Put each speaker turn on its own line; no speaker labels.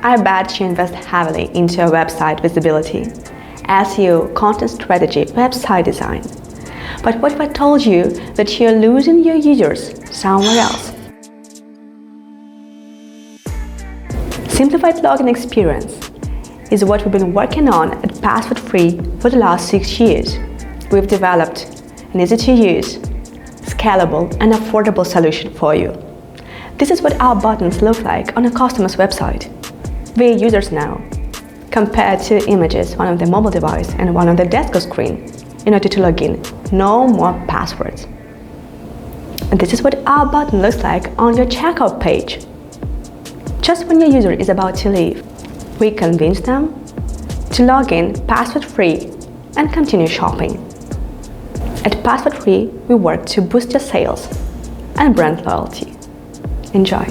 I bet you invest heavily into your website visibility, SEO, content strategy, website design. But what if I told you that you're losing your users somewhere else? Simplified login experience is what we've been working on at PasswordFree for the last 6 years. We've developed an easy-to-use, scalable, and affordable solution for you. This is what our buttons look like on a customer's website. We're users now. Compare two images, one on the mobile device and one on the desktop screen, in order to log in. No more passwords. And this is what our button looks like on your checkout page. Just when your user is about to leave, we convince them to log in password-free and continue shopping. At PasswordFree, we work to boost your sales and brand loyalty. Enjoy!